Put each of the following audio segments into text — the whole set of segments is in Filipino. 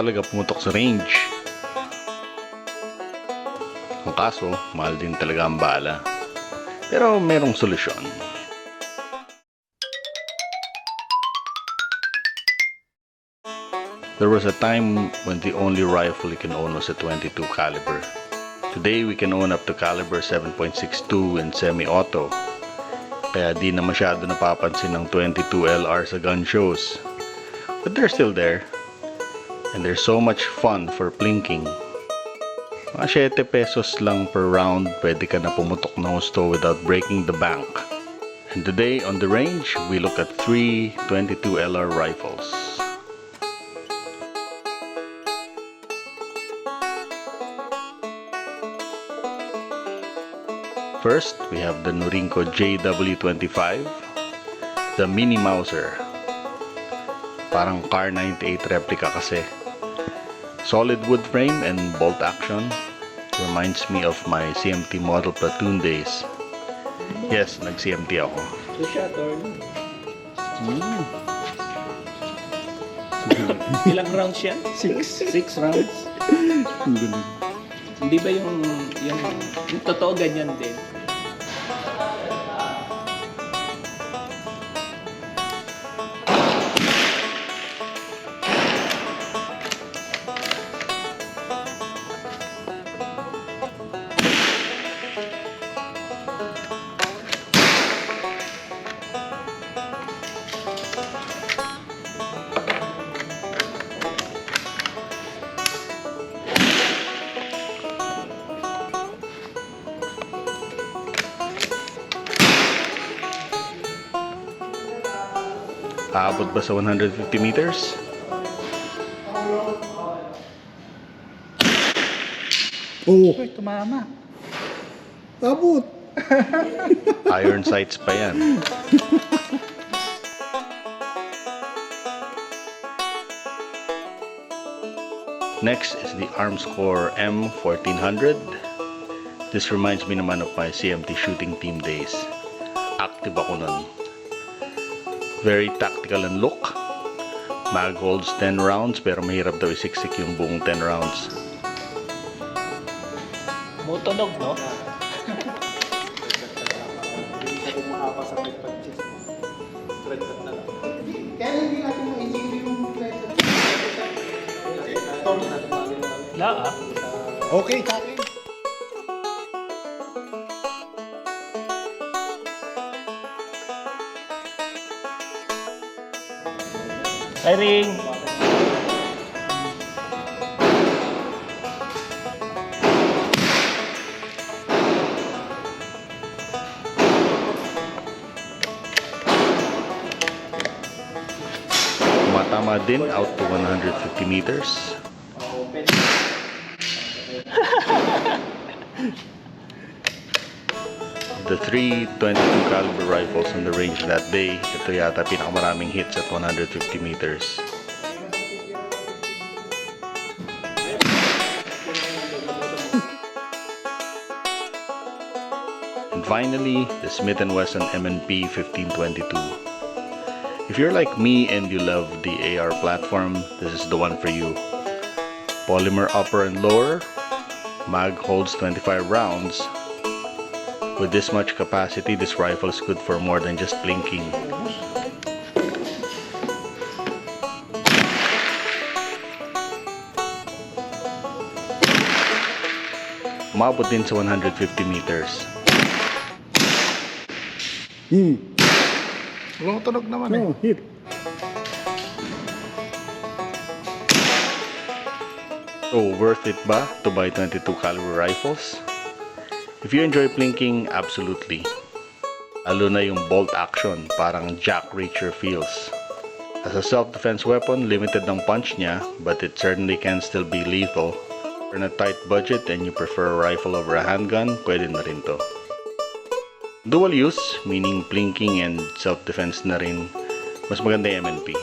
talaga pumutok sa range. Ang kaso, mahal din talaga ang bala. Pero merong solusyon. There was a time when the only rifle you can own was a 22 caliber. Today, we can own up to caliber 7.62 and semi-auto. Kaya di na masyado napapansin ng 22 LR sa gun shows. But they're still there. And they're so much fun for plinking. Mga 7 pesos lang per round, pwede ka na pumutok na husto without breaking the bank. And today on the range, we look at 3 22 LR rifles. First, we have the Norinco JW25, the Mini Mauser. Parang Car 98 replica kasi. Solid wood frame and bolt action. Reminds me of my CMT model platoon days. Yes, nag-CMT ako. Ilang rounds yan? 6 rounds. Hindi ba yung totoo ganyan din? Aabot ba sa 150 meters? Oo. Uy, tumama. Abot. Iron sights pa yan. Next is the Armscore M1400. This reminds me naman of my CMT shooting team days. Active ako nun. Very tactical and look. Mag holds 10 rounds pero mahirap daw isiksik yung buong 10 rounds. Mutunog, no? La, Okay, takin. Firing! Tumatama din out to 150 meters. The 3 22 caliber rifles on the range that day, ito yata pinakamaraming hits at 150 meters. And finally, the Smith & Wesson M&P 1522. If you're like me and you love the AR platform, this is the one for you. Polymer upper and lower, mag holds 25 rounds. With this much capacity, this rifle is good for more than just blinking. Umabot din sa 150 meters. Walang tunog naman eh. Hit. So, worth it ba to buy 22 caliber rifles? If you enjoy plinking, absolutely. Lalo na yung bolt action, parang Jack Reacher feels. As a self-defense weapon, limited ang punch niya, but it certainly can still be lethal. For a tight budget and you prefer a rifle over a handgun, pwede na rin to. Dual use, meaning plinking and self-defense na rin, mas maganda yung M&P.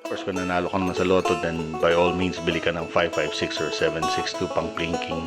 Of course, kung nanalo ka naman sa loto, then by all means, bili ka ng 5.56 or 7.62 pang plinking.